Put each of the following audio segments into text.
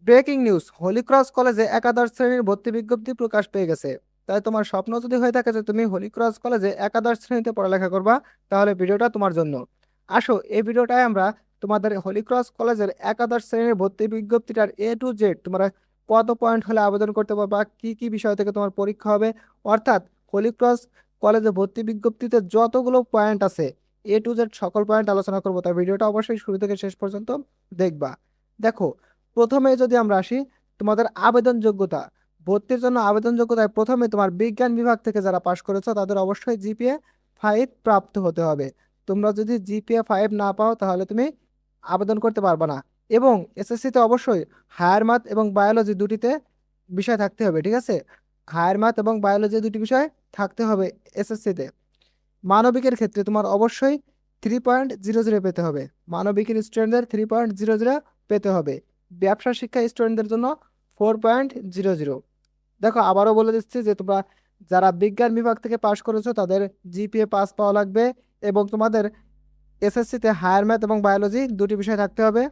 Breaking news, Holy Cross কলেজে একাদশ শ্রেণীর ভর্তি বিজ্ঞপ্তি প্রকাশ পেয়ে গেছে। তাই তোমার স্বপ্ন যদি হয়ে থাকে যে তুমি হলিক্রস কলেজে একাদশ শ্রেণীতে পড়ালেখা করবা, তাহলে ভিডিওটা তোমার জন্য। আসো, এই ভিডিওটায় আমরা তোমাদের হলিক্রস কলেজের একাদশ শ্রেণীর ভর্তি বিজ্ঞপ্তিটার A to Z তোমরা কত পয়েন্ট হলে আবেদন করতে পারবা, কি কি বিষয় থেকে তোমার পরীক্ষা হবে, অর্থাৎ হলিক্রস কলেজে ভর্তি বিজ্ঞপ্তিতে যতগুলো পয়েন্ট আছে A to Z সকল পয়েন্ট আলোচনা করবো। তাই ভিডিওটা অবশ্যই শুরু থেকে শেষ পর্যন্ত দেখবা। দেখো, প্রথমে যদি আমরা আসি তোমাদের আবেদন যোগ্যতা, ভর্তির জন্য আবেদন যোগ্যতায় প্রথমে তোমার বিজ্ঞান বিভাগ থেকে যারা পাশ করেছো তাদের অবশ্যই GPA 5 প্রাপ্ত হতে হবে। তোমরা যদি GPA 5 না পাও তাহলে তুমি আবেদন করতে পারবে না। এবং SSC-তে অবশ্যই হায়ার ম্যাথ এবং বায়োলজি দুটিতে বিষয় থাকতে হবে, ঠিক আছে? হায়ার ম্যাথ এবং বায়োলজি দুটি বিষয় থাকতে হবে SSC-তে। মানবিকের ক্ষেত্রে তোমার অবশ্যই 3.00 পেতে হবে। মানবিকের স্টুডেন্টদের 3.00 পেতে হবে। ব্যবসা শিক্ষা স্টুডেন্টদের জন্য 4.00। দেখো, আবারও বলে দিচ্ছি যে তোমরা যারা বিজ্ঞান বিভাগ থেকে পাশ করেছো তাদের GPA 5 পাওয়া লাগবে। এবং তোমাদের SSC-তে হায়ার ম্যাথ এবং বায়োলজি দুটি বিষয় থাকতে হবে।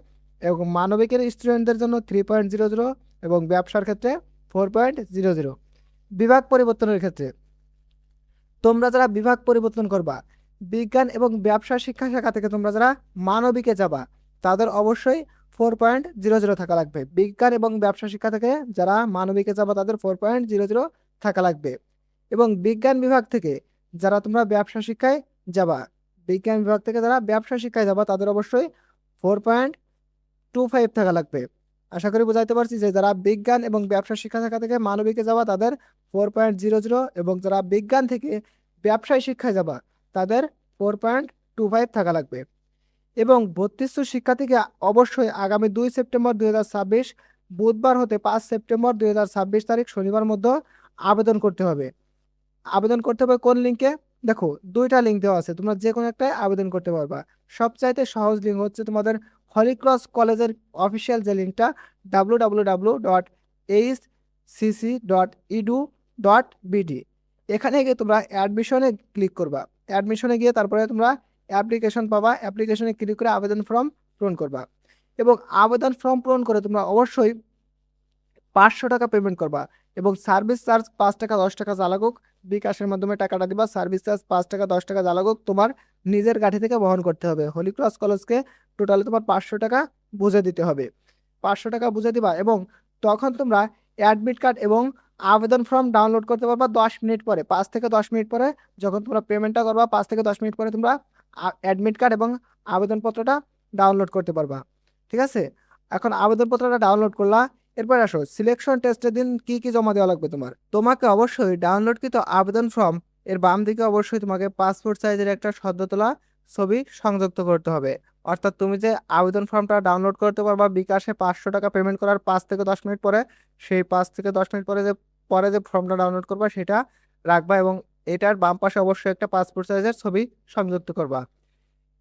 এবং মানবিকের স্টুডেন্টদের জন্য 3.00 এবং ব্যবসার ক্ষেত্রে 4.00। বিভাগ পরিবর্তনের ক্ষেত্রে তোমরা যারা বিভাগ পরিবর্তন করবা, বিজ্ঞান এবং ব্যবসা শিক্ষা শাখা থেকে তোমরা যারা মানবিকে যাবা তাদের অবশ্যই 4.00 থাকা লাগবে। বিজ্ঞান এবং ব্যবসা শিক্ষা থেকে যারা মানবিকে যাবা তাদের 4.00 থাকা লাগবে। এবং বিজ্ঞান বিভাগ থেকে যারা তোমরা ব্যবসা শিক্ষায় যাবা, বিজ্ঞান বিভাগ থেকে যারা ব্যবসা শিক্ষায় যাবা তাদের অবশ্যই 4.25 থাকা লাগবে। আশা করি বুঝাইতে পারছি যে যারা বিজ্ঞান এবং ব্যবসা শিক্ষা শাখা থেকে মানবিকে যাবা তাদের 4.00 এবং যারা বিজ্ঞান থেকে ব্যবসায় শিক্ষায় যাবা তাদের 4.25 থাকা লাগবে। এবং ভর্তিস্থ শিক্ষার্থীকে অবশ্যই আগামী 2 সেপ্টেম্বর 2026 বুধবার হতে 5 সেপ্টেম্বর 2026 তারিখ শনিবার মধ্যে আবেদন করতে হবে। আবেদন করতে হবে কোন লিঙ্কে? দেখো, দুইটা লিঙ্ক দেওয়া আছে, তোমরা যে কোনো একটাই আবেদন করতে পারবা। সবচাইতে সহজ লিঙ্ক হচ্ছে তোমাদের হলিক্রস কলেজের অফিসিয়াল যে লিঙ্কটা www.hcc.edu.bd। এখানে গিয়ে তোমরা অ্যাডমিশনে ক্লিক করবা। অ্যাডমিশনে গিয়ে তারপরে তোমরা অ্যাপ্লিকেশন পাবা। অ্যাপ্লিকেশনে ক্লিক করে আবেদন ফর্ম পূরণ করবা। এবং আবেদন ফর্ম পূরণ করে তোমরা অবশ্যই 500 টাকা পেমেন্ট করবা। এবং সার্ভিস চার্জ 5 টাকা 10 টাকা যা লাগুক বিকাশের মাধ্যমে টাকাটা দিবা। সার্ভিস চার্জ 5 টাকা 10 টাকা যা লাগুক তোমার নিজের গাড়ি থেকে বহন করতে হবে। হলিক্রস কলেজকে টোটালি তোমার 500 টাকা বুঝে দিতে হবে। 500 টাকা বুঝে দিবা এবং তখন তোমরা অ্যাডমিট কার্ড এবং আবেদন ফর্ম ডাউনলোড করতে পারবা 10 মিনিট পরে। 5 থেকে 10 মিনিট পরে যখন তোমরা পেমেন্টটা করবা, 5 থেকে 10 মিনিট পরে তোমরা অ্যাডমিট কার্ড এবং আবেদনপত্রটা ডাউনলোড করতে পারবা, ঠিক আছে? এখন আবেদনপত্রটা ডাউনলোড করলা, এরপর আসো সিলেকশন টেস্টের দিন কি কি জমা দেওয়া লাগবে। তোমাকে অবশ্যই ডাউনলোডকৃত আবেদন ফর্ম এর বাম দিকে অবশ্যই তোমাকে পাসপোর্ট সাইজের একটা সদ্য তোলা ছবি সংযুক্ত করতে হবে। অর্থাৎ তুমি যে আবেদন ফর্মটা ডাউনলোড করতে পারবা বিকাশে 500 টাকা পেমেন্ট করার 5 থেকে 10 মিনিট পরে, সেই 5 থেকে 10 মিনিট পরে যে ফর্মটা ডাউনলোড করবা সেটা রাখবা। এবং এটার বাম পাশে অবশ্যই একটা পাসপোর্ট সাইজের ছবি সংযুক্ত করবা।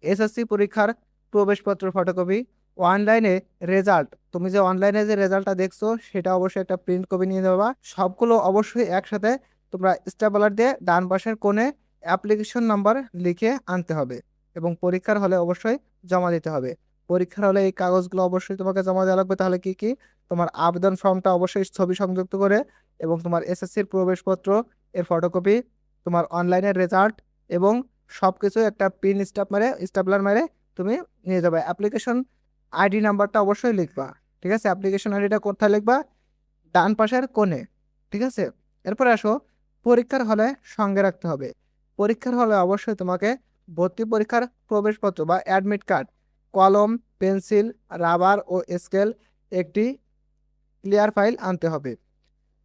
SSC পরীক্ষার প্রবেশপত্র ফটোকপি, অনলাইনে রেজাল্ট, তুমি যে অনলাইনে যে রেজাল্টটা দেখছো সেটা অবশ্যই একটা প্রিন্ট কপি নিয়ে নেবা। সবগুলো অবশ্যই একসাথে তোমরা স্টেপলার দিয়ে ডান পাশের কোণে অ্যাপ্লিকেশন নাম্বার লিখে আনতে হবে এবং পরীক্ষার হলে অবশ্যই জমা দিতে হবে। পরীক্ষার হলে এই কাগজগুলো অবশ্যই তোমাকে জমা দেওয়া লাগবে। তাহলে কি কি? তোমার আবেদন ফর্মটা অবশ্যই ছবি সংযুক্ত করে, এবং তোমার SSCর প্রবেশপত্র এর ফটোকপি, তোমার অনলাইনের রেজাল্ট, এবং সবকিছু একটা পিন স্টাপলার মেরে তুমি নিয়ে যাবে। অ্যাপ্লিকেশন আইডি নাম্বারটা অবশ্যই লিখবা, ঠিক আছে? অ্যাপ্লিকেশন আইডিটা কোথায় লিখবা? ডান পাশের কোণে, ঠিক আছে? এরপরে আসো, পরীক্ষার হলে সঙ্গে রাখতে হবে। পরীক্ষার হলে অবশ্যই তোমাকে ভর্তি পরীক্ষার প্রবেশপত্র বা অ্যাডমিট কার্ড, কলম, পেন্সিল, রাবার ও স্কেল, একটি ক্লিয়ার ফাইল আনতে হবে।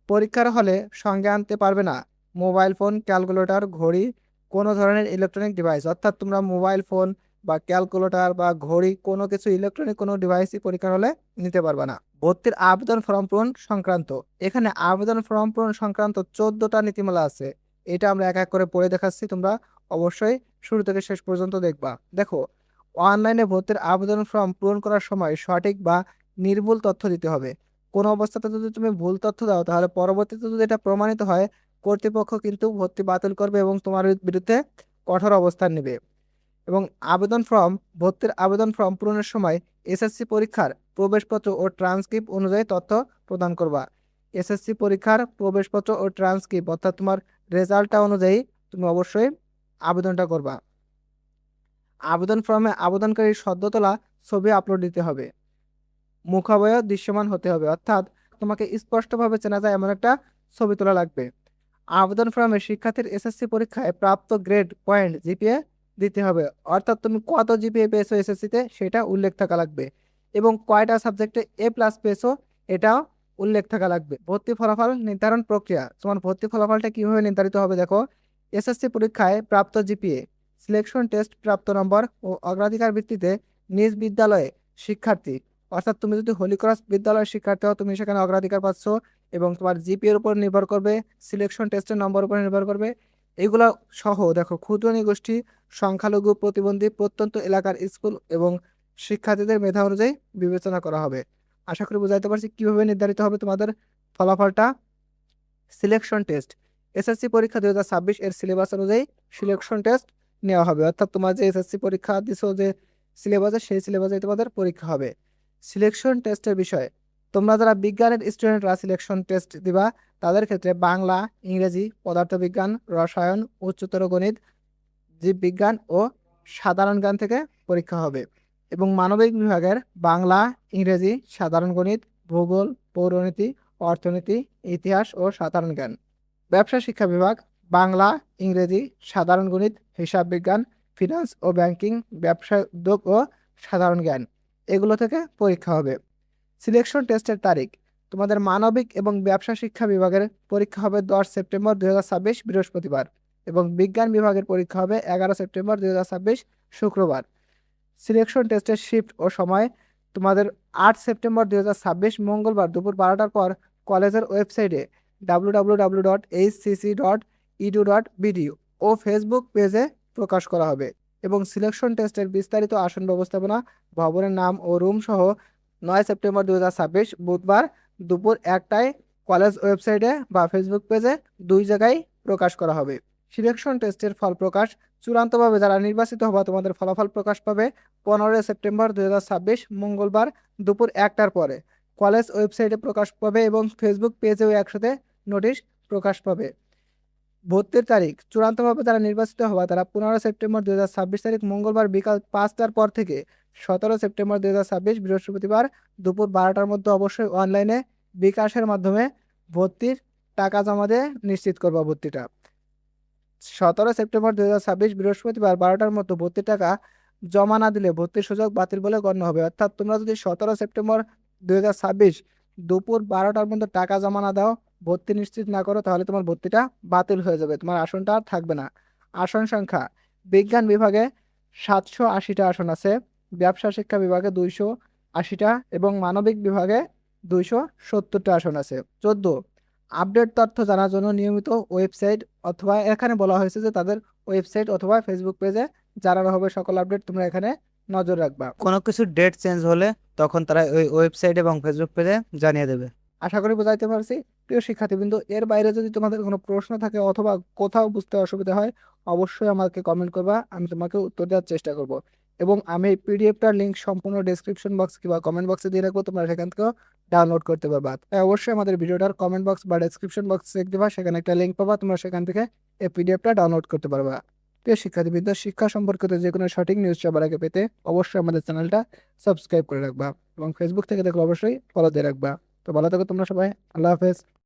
পরীক্ষার হলে সঙ্গে আনতে পারবে না মোবাইল ফোন, ক্যালকুলেটর, ঘড়ি, কোনো ধরনের ইলেকট্রনিক ডিভাইস। অর্থাৎ তোমরা মোবাইল ফোন বা ক্যালকুলেটর বা ঘড়ি কোনো কিছু ইলেকট্রনিক কোনো ডিভাইসই পরীক্ষার হলে নিতে পারবে না। ভর্তির আবেদন ফর্ম পূরণ সংক্রান্ত, এখানে আবেদন ফর্ম পূরণ সংক্রান্ত 14টা নীতিমালা আছে। এটা আমরা এক এক করে পড়ে দেখাচ্ছি, তোমরা অবশ্যই শুরু থেকে শেষ পর্যন্ত দেখবা। দেখো, অনলাইনে ভর্তির আবেদন ফর্ম পূরণ করার সময় সঠিক বা নির্ভুল তথ্য দিতে হবে। কোনো অবস্থাতে যদি তুমি ভুল তথ্য দাও তাহলে পরবর্তীতে যদি এটা প্রমাণিত হয়, কর্তৃপক্ষ কিন্তু ভর্তি বাতিল করবে এবং তোমার বিরুদ্ধে কঠোর অবস্থান নেবে। এবং ভর্তির আবেদন ফর্ম পূরণের সময় এসএসসি পরীক্ষার প্রবেশপত্র ও ট্রান্সক্রিপ্ট অনুযায়ী তথ্য প্রদান করবা। এসএসসি পরীক্ষার প্রবেশপত্র ও ট্রান্সক্রিপ্ট অর্থাৎ তোমার রেজাল্টটা অনুযায়ী তুমি অবশ্যই আবেদনটা করবা। আবেদন ফর্মে আবেদনকারীর সদ্য তোলা ছবি আপলোড দিতে হবে। মুখাবয়ব দৃশ্যমান হতে হবে, অর্থাৎ তোমাকে স্পষ্টভাবে চেনা যায় এমন একটা ছবি তোলা লাগবে। আবেদন ফর্মে শিক্ষার্থীর এসএসসি পরীক্ষায় প্রাপ্ত গ্রেড পয়েন্ট জিপিএ দিতে হবে, অর্থাৎ তুমি কত জিপিএ পেয়েছো এসএসসিতে সেটা উল্লেখ থাকা লাগবে এবং কয়টা সাবজেক্টে A+ পেয়েছো এটাও উল্লেখ থাকা লাগবে। ভর্তি ফলাফল নির্ধারণ প্রক্রিয়া, তোমার ভর্তি ফলাফলটা কিভাবে নির্ধারিত হবে দেখো। এসএসসি পরীক্ষায় প্রাপ্ত জিপিএ, সিলেকশন টেস্ট প্রাপ্ত নম্বর ও অগ্রাধিকার ভিত্তিতে নিজ বিদ্যালয়ে শিক্ষার্থী, অর্থাৎ তুমি যদি হলিক্রস বিদ্যালয়ের শিক্ষার্থী হও তুমি সেখানে অগ্রাধিকার পাচ্ছ এবং তোমার জিপিএর উপর নির্ভর করবে, সিলেকশন টেস্টের নম্বর উপর নির্ভর করবে। এগুলো সহ দেখো ক্ষুদ্র নৃগোষ্ঠী, সংখ্যালঘু, প্রতিবন্ধী, প্রত্যন্ত এলাকার স্কুল এবং শিক্ষার্থীদের মেধা অনুযায়ী বিবেচনা করা হবে। আশা করি বুঝাইতে পারছি কিভাবে নির্ধারিত হবে তোমাদের ফলাফলটা। সিলেকশন টেস্ট, এসএসসি পরীক্ষা 2026 এর সিলেবাস অনুযায়ী সিলেকশন টেস্ট নেওয়া হবে, অর্থাৎ তোমার যে এসএসসি পরীক্ষা দিছো যে সিলেবাসে সেই সিলেবাসে তোমাদের পরীক্ষা হবে। সিলেকশন টেস্টের বিষয়ে তোমরা যারা বিজ্ঞানের স্টুডেন্টরা সিলেকশন টেস্ট দিবা তাদের ক্ষেত্রে বাংলা, ইংরেজি, পদার্থবিজ্ঞান, রসায়ন, উচ্চতর গণিত, জীববিজ্ঞান ও সাধারণ জ্ঞান থেকে পরীক্ষা হবে। এবং মানবিক বিভাগের বাংলা, ইংরেজি, সাধারণ গণিত, ভূগোল, পৌরনীতি, অর্থনীতি, ইতিহাস ও সাধারণ জ্ঞান। ব্যবসা শিক্ষা বিভাগ বাংলা, ইংরেজি, সাধারণ গণিত, হিসাব বিজ্ঞান, ফিনান্স ও ব্যাংকিং, ব্যবসা উদ্যোগ ও সাধারণ জ্ঞান, এগুলো থেকে পরীক্ষা হবে। সিলেকশন টেস্টের তারিখ, তোমাদের মানবিক এবং ব্যবসা শিক্ষা বিভাগের পরীক্ষা হবে 10 সেপ্টেম্বর 2026 বৃহস্পতিবার এবং বিজ্ঞান বিভাগের পরীক্ষা হবে 11 সেপ্টেম্বর 2026 শুক্রবার। সিলেকশন টেস্টের শিফট ও সময় তোমাদের 8 সেপ্টেম্বর 2026 মঙ্গলবার দুপুর 12টার পর কলেজের ওয়েবসাইটে www.hcc.edu.bd ও ফেসবুক পেজে প্রকাশ করা হবে। এবং সিলেকশন টেস্টের বিস্তারিত আসন ব্যবস্থাপনা, ভবনের নাম ও রুম সহ 9 সেপ্টেম্বর 2026 বুধবার দুপুর 1টায় কলেজ ওয়েবসাইটে বা ফেসবুক পেজে দুই জায়গায় প্রকাশ করা হবে। সিলেকশন টেস্টের ফল প্রকাশ, চূড়ান্তভাবে যারা নির্বাচিত হবা তোমাদের ফলাফল প্রকাশ পাবে 15 সেপ্টেম্বর 2026 মঙ্গলবার দুপুর 1টার পরে কলেজ ওয়েবসাইটে প্রকাশ পাবে এবং ফেসবুক পেজেও একসাথে নোটিশ প্রকাশ পাবে। ভর্তির তারিখ, চূড়ান্তভাবে যারা নির্বাচিত হওয়া তারা 15 সেপ্টেম্বর 2026 তারিখ মঙ্গলবার বিকাল 5টার পর থেকে 17 সেপ্টেম্বর 2026 বৃহস্পতিবার দুপুর 12টার মধ্যে অবশ্যই অনলাইনে বিকাশের মাধ্যমে ভর্তির টাকা জমা দিয়ে নিশ্চিত করবা ভর্তিটা। 17 সেপ্টেম্বর 2026 বৃহস্পতিবার 12টার মধ্যে ভর্তির টাকা জমা না দিলে ভর্তির সুযোগ বাতিল বলে গণ্য হবে, অর্থাৎ তোমরা যদি 17 সেপ্টেম্বর 2026 দুপুর 12টার মধ্যে টাকা জমা না দাও, ভর্তি নিশ্চিত না করো, তাহলে তোমার ভর্তিটা বাতিল হয়ে যাবে, তোমার আসনটা আর থাকবে না। আসন সংখ্যা, বিজ্ঞান বিভাগে 780টা আসন আছে, ব্যবসা শিক্ষা বিভাগে 280টা এবং মানবিক বিভাগে 270টা আসন আছে। 14, আপডেট তথ্য জানার জন্য নিয়মিত ওয়েবসাইট অথবা এখানে বলা হয়েছে যে তাদের ওয়েবসাইট অথবা ফেসবুক পেজে জানানো হবে সকল আপডেট, তোমরা এখানে নজর রাখবা। কোনো কিছু ডেট চেঞ্জ হলে তখন তারা ওই ওয়েবসাইট এবং ফেসবুক পেজে জানিয়ে দেবে। আশা করি বোঝাইতে পারছি। প্রিয় শিক্ষার্থীবৃন্দ, এর বাইরে যদি তোমাদের কোনো প্রশ্ন থাকে অথবা কোথাও বুঝতে অসুবিধা হয় অবশ্যই আমাকে কমেন্ট করবা, আমি তোমাকে উত্তর দেওয়ার চেষ্টা করব। এবং আমি এই পিডিএফটার লিঙ্ক সম্পূর্ণ ডেসক্রিপশন বক্স কিংবা কমেন্ট বক্সে দিয়ে রাখবো, তোমরা সেখান থেকেও ডাউনলোড করতে পারবা। তাই অবশ্যই আমাদের ভিডিওটার কমেন্ট বক্স বা ডেসক্রিপশন বক্স চেক দিবা, সেখানে একটা লিঙ্ক পাবা, তোমরা সেখান থেকে এই পিডিএফটা ডাউনলোড করতে পারবা। প্রিয় শিক্ষার্থীবৃন্দ, শিক্ষা সম্পর্কিত যে কোনো সঠিক নিউজ সবার আগে পেতে অবশ্যই আমাদের চ্যানেলটা সাবস্ক্রাইব করে রাখবা এবং ফেসবুক থেকে দেখলে অবশ্যই ফলো দিয়ে রাখবা। তো ভালো থাকো তোমরা সবাই, আল্লাহ হাফেজ।